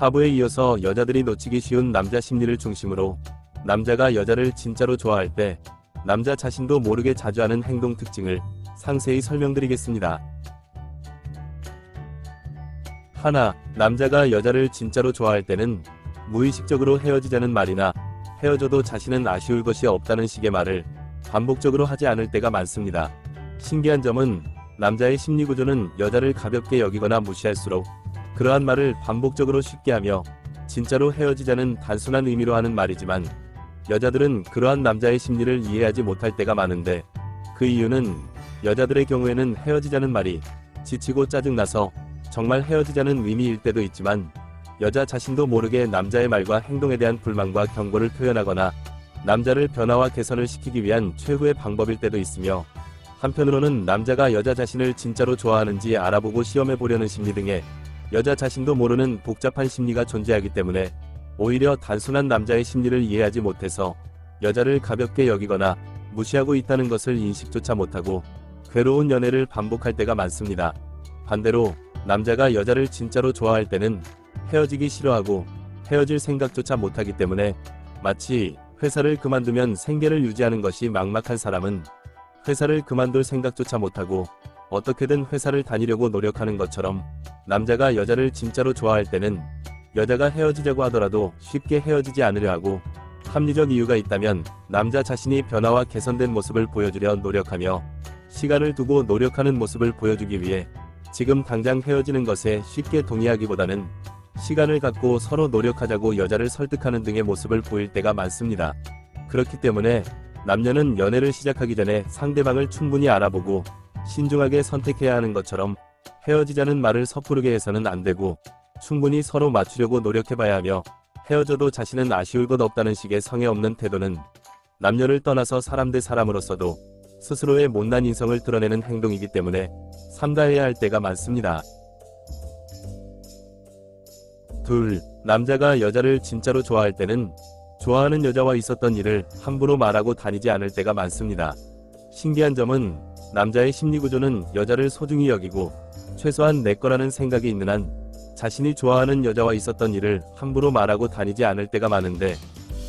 4부에 이어서 여자들이 놓치기 쉬운 남자 심리를 중심으로 남자가 여자를 진짜로 좋아할 때 남자 자신도 모르게 자주 하는 행동 특징을 상세히 설명드리겠습니다. 하나, 남자가 여자를 진짜로 좋아할 때는 무의식적으로 헤어지자는 말이나 헤어져도 자신은 아쉬울 것이 없다는 식의 말을 반복적으로 하지 않을 때가 많습니다. 신기한 점은 남자의 심리구조는 여자를 가볍게 여기거나 무시할수록 그러한 말을 반복적으로 쉽게 하며 진짜로 헤어지자는 단순한 의미로 하는 말이지만 여자들은 그러한 남자의 심리를 이해하지 못할 때가 많은데 그 이유는 여자들의 경우에는 헤어지자는 말이 지치고 짜증나서 정말 헤어지자는 의미일 때도 있지만 여자 자신도 모르게 남자의 말과 행동에 대한 불만과 경고를 표현하거나 남자를 변화와 개선을 시키기 위한 최후의 방법일 때도 있으며 한편으로는 남자가 여자 자신을 진짜로 좋아하는지 알아보고 시험해 보려는 심리 등의 여자 자신도 모르는 복잡한 심리가 존재하기 때문에 오히려 단순한 남자의 심리를 이해하지 못해서 여자를 가볍게 여기거나 무시하고 있다는 것을 인식조차 못하고 괴로운 연애를 반복할 때가 많습니다. 반대로 남자가 여자를 진짜로 좋아할 때는 헤어지기 싫어하고 헤어질 생각조차 못하기 때문에 마치 회사를 그만두면 생계를 유지하는 것이 막막한 사람은 회사를 그만둘 생각조차 못하고 어떻게든 회사를 다니려고 노력하는 것처럼 남자가 여자를 진짜로 좋아할 때는 여자가 헤어지자고 하더라도 쉽게 헤어지지 않으려 하고 합리적 이유가 있다면 남자 자신이 변화와 개선된 모습을 보여주려 노력하며 시간을 두고 노력하는 모습을 보여주기 위해 지금 당장 헤어지는 것에 쉽게 동의하기보다는 시간을 갖고 서로 노력하자고 여자를 설득하는 등의 모습을 보일 때가 많습니다. 그렇기 때문에 남녀는 연애를 시작하기 전에 상대방을 충분히 알아보고 신중하게 선택해야 하는 것처럼 헤어지자는 말을 섣부르게 해서는 안 되고 충분히 서로 맞추려고 노력해봐야 하며 헤어져도 자신은 아쉬울 것 없다는 식의 성의 없는 태도는 남녀를 떠나서 사람 대 사람으로서도 스스로의 못난 인성을 드러내는 행동이기 때문에 삼가해야 할 때가 많습니다. 둘, 남자가 여자를 진짜로 좋아할 때는 좋아하는 여자와 있었던 일을 함부로 말하고 다니지 않을 때가 많습니다. 신기한 점은 남자의 심리구조는 여자를 소중히 여기고 최소한 내 거라는 생각이 있는 한 자신이 좋아하는 여자와 있었던 일을 함부로 말하고 다니지 않을 때가 많은데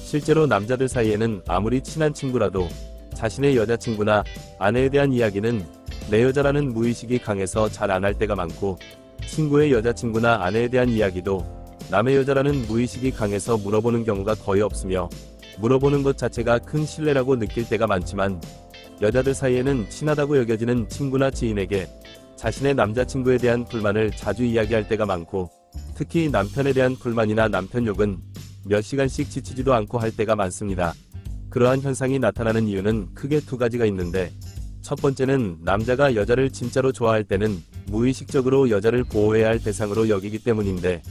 실제로 남자들 사이에는 아무리 친한 친구라도 자신의 여자친구나 아내에 대한 이야기는 내 여자라는 무의식이 강해서 잘 안 할 때가 많고 친구의 여자친구나 아내에 대한 이야기도 남의 여자라는 무의식이 강해서 물어보는 경우가 거의 없으며 물어보는 것 자체가 큰 신뢰라고 느낄 때가 많지만 여자들 사이에는 친하다고 여겨지는 친구나 지인에게 자신의 남자친구에 대한 불만을 자주 이야기할 때가 많고 특히 남편에 대한 불만이나 남편 욕은 몇 시간씩 지치지도 않고 할 때가 많습니다. 그러한 현상이 나타나는 이유는 크게 두 가지가 있는데 첫 번째는 남자가 여자를 진짜로 좋아할 때는 무의식적으로 여자를 보호해야 할 대상으로 여기기 때문인데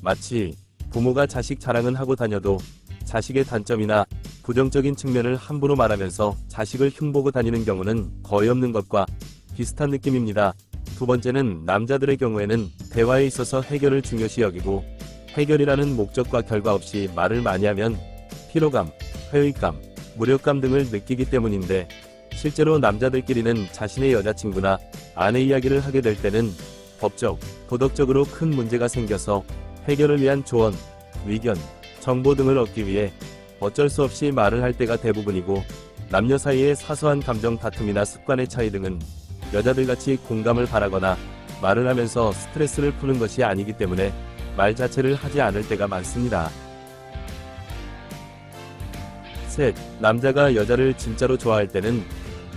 마치 부모가 자식 자랑은 하고 다녀도 자식의 단점이나 부정적인 측면을 함부로 말하면서 자식을 흉보고 다니는 경우는 거의 없는 것과 비슷한 느낌입니다. 두 번째는 남자들의 경우에는 대화에 있어서 해결을 중요시 여기고 해결이라는 목적과 결과 없이 말을 많이 하면 피로감, 회의감, 무력감 등을 느끼기 때문인데 실제로 남자들끼리는 자신의 여자친구나 아내 이야기를 하게 될 때는 법적, 도덕적으로 큰 문제가 생겨서 해결을 위한 조언, 의견, 정보 등을 얻기 위해 어쩔 수 없이 말을 할 때가 대부분이고 남녀 사이의 사소한 감정 다툼이나 습관의 차이 등은 여자들같이 공감을 바라거나 말을 하면서 스트레스를 푸는 것이 아니기 때문에 말 자체를 하지 않을 때가 많습니다. 셋, 남자가 여자를 진짜로 좋아할 때는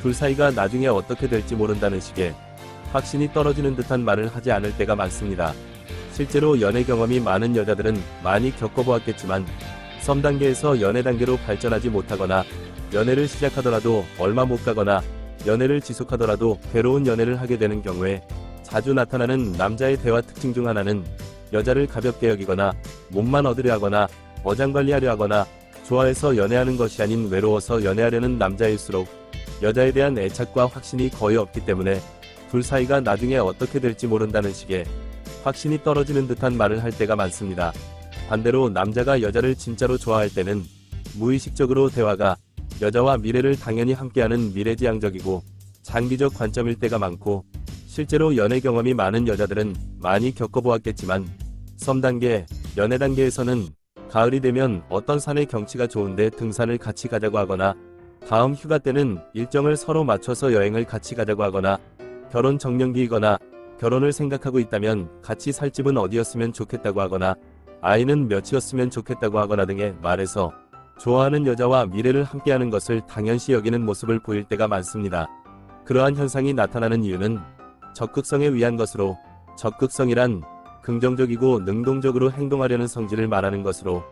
둘 사이가 나중에 어떻게 될지 모른다는 식의 확신이 떨어지는 듯한 말을 하지 않을 때가 많습니다. 실제로 연애 경험이 많은 여자들은 많이 겪어보았겠지만 썸 단계에서 연애 단계로 발전하지 못하거나 연애를 시작하더라도 얼마 못 가거나 연애를 지속하더라도 괴로운 연애를 하게 되는 경우에 자주 나타나는 남자의 대화 특징 중 하나는 여자를 가볍게 여기거나 몸만 얻으려 하거나 어장관리하려 하거나 좋아해서 연애하는 것이 아닌 외로워서 연애하려는 남자일수록 여자에 대한 애착과 확신이 거의 없기 때문에 둘 사이가 나중에 어떻게 될지 모른다는 식의 확신이 떨어지는 듯한 말을 할 때가 많습니다. 반대로 남자가 여자를 진짜로 좋아할 때는 무의식적으로 대화가 여자와 미래를 당연히 함께하는 미래지향적이고 장기적 관점일 때가 많고 실제로 연애 경험이 많은 여자들은 많이 겪어보았겠지만 썸 단계, 연애 단계에서는 가을이 되면 어떤 산의 경치가 좋은데 등산을 같이 가자고 하거나, 다음 휴가 때는 일정을 서로 맞춰서 여행을 같이 가자고 하거나, 결혼 정년기이거나 결혼을 생각하고 있다면 같이 살 집은 어디였으면 좋겠다고 하거나, 아이는 몇이었으면 좋겠다고 하거나 등의 말에서 좋아하는 여자와 미래를 함께하는 것을 당연시 여기는 모습을 보일 때가 많습니다. 그러한 현상이 나타나는 이유는 적극성에 의한 것으로, 적극성이란 긍정적이고 능동적으로 행동하려는 성질을 말하는 것으로,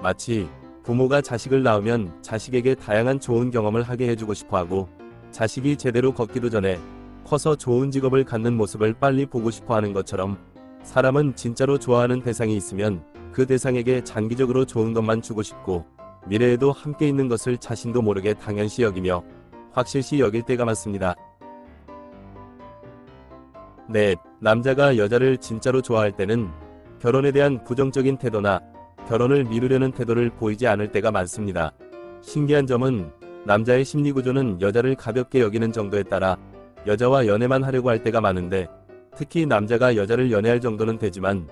마치 부모가 자식을 낳으면 자식에게 다양한 좋은 경험을 하게 해주고 싶어하고, 자식이 제대로 걷기도 전에 커서 좋은 직업을 갖는 모습을 빨리 보고 싶어하는 것처럼, 사람은 진짜로 좋아하는 대상이 있으면 그 대상에게 장기적으로 좋은 것만 주고 싶고, 미래에도 함께 있는 것을 자신도 모르게 당연시 여기며 확실시 여길 때가 많습니다. 네, 남자가 여자를 진짜로 좋아할 때는 결혼에 대한 부정적인 태도나 결혼을 미루려는 태도를 보이지 않을 때가 많습니다. 신기한 점은 남자의 심리구조는 여자를 가볍게 여기는 정도에 따라 여자와 연애만 하려고 할 때가 많은데, 특히 남자가 여자를 연애할 정도는 되지만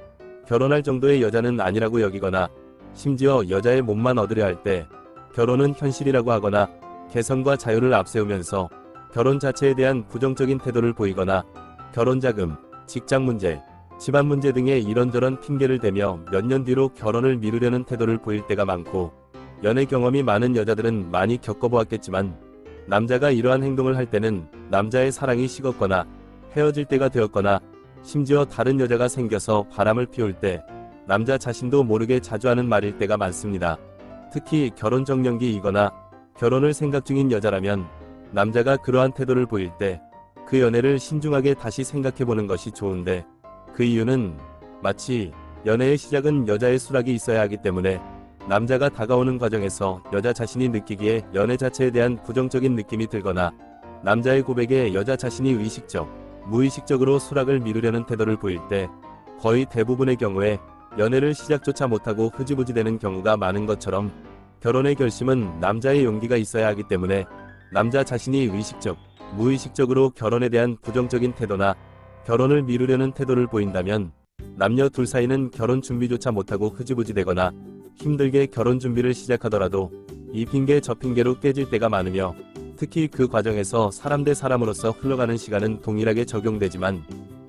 결혼할 정도의 여자는 아니라고 여기거나, 심지어 여자의 몸만 얻으려 할 때 결혼은 현실이라고 하거나, 개성과 자유를 앞세우면서 결혼 자체에 대한 부정적인 태도를 보이거나, 결혼자금, 직장 문제, 집안 문제 등의 이런저런 핑계를 대며 몇 년 뒤로 결혼을 미루려는 태도를 보일 때가 많고, 연애 경험이 많은 여자들은 많이 겪어보았겠지만 남자가 이러한 행동을 할 때는 남자의 사랑이 식었거나 헤어질 때가 되었거나, 심지어 다른 여자가 생겨서 바람을 피울 때 남자 자신도 모르게 자주 하는 말일 때가 많습니다. 특히 결혼 정년기이거나 결혼을 생각 중인 여자라면 남자가 그러한 태도를 보일 때 그 연애를 신중하게 다시 생각해보는 것이 좋은데, 그 이유는 마치 연애의 시작은 여자의 수락이 있어야 하기 때문에 남자가 다가오는 과정에서 여자 자신이 느끼기에 연애 자체에 대한 부정적인 느낌이 들거나, 남자의 고백에 여자 자신이 의식적, 무의식적으로 수락을 미루려는 태도를 보일 때 거의 대부분의 경우에 연애를 시작조차 못하고 흐지부지 되는 경우가 많은 것처럼, 결혼의 결심은 남자의 용기가 있어야 하기 때문에 남자 자신이 의식적, 무의식적으로 결혼에 대한 부정적인 태도나 결혼을 미루려는 태도를 보인다면 남녀 둘 사이는 결혼 준비조차 못하고 흐지부지 되거나 힘들게 결혼 준비를 시작하더라도 이 핑계 저 핑계로 깨질 때가 많으며, 특히 그 과정에서 사람 대 사람으로서 흘러가는 시간은 동일하게 적용되지만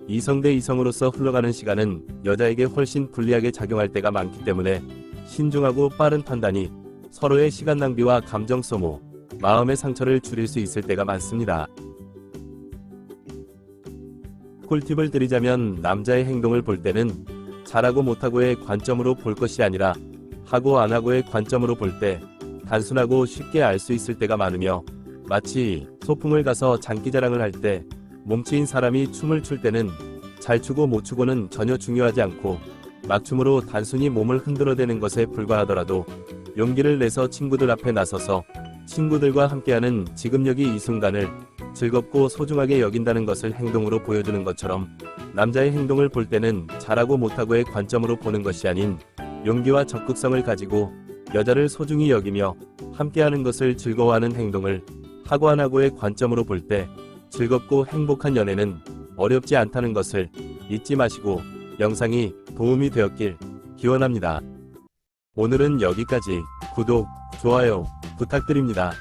이성 대 이성으로서 흘러가는 시간은 여자에게 훨씬 불리하게 작용할 때가 많기 때문에 신중하고 빠른 판단이 서로의 시간 낭비와 감정 소모, 마음의 상처를 줄일 수 있을 때가 많습니다. 꿀팁을 드리자면, 남자의 행동을 볼 때는 잘하고 못하고의 관점으로 볼 것이 아니라 하고 안 하고의 관점으로 볼 때 단순하고 쉽게 알 수 있을 때가 많으며, 마치 소풍을 가서 장기자랑을 할 때 몸치인 사람이 춤을 출 때는 잘 추고 못 추고는 전혀 중요하지 않고 막춤으로 단순히 몸을 흔들어대는 것에 불과하더라도 용기를 내서 친구들 앞에 나서서 친구들과 함께하는 지금여기 이 순간을 즐겁고 소중하게 여긴다는 것을 행동으로 보여주는 것처럼, 남자의 행동을 볼 때는 잘하고 못하고의 관점으로 보는 것이 아닌 용기와 적극성을 가지고 여자를 소중히 여기며 함께하는 것을 즐거워하는 행동을 하고 안 하고의 관점으로 볼 때 즐겁고 행복한 연애는 어렵지 않다는 것을 잊지 마시고 영상이 도움이 되었길 기원합니다. 오늘은 여기까지. 구독, 좋아요 부탁드립니다.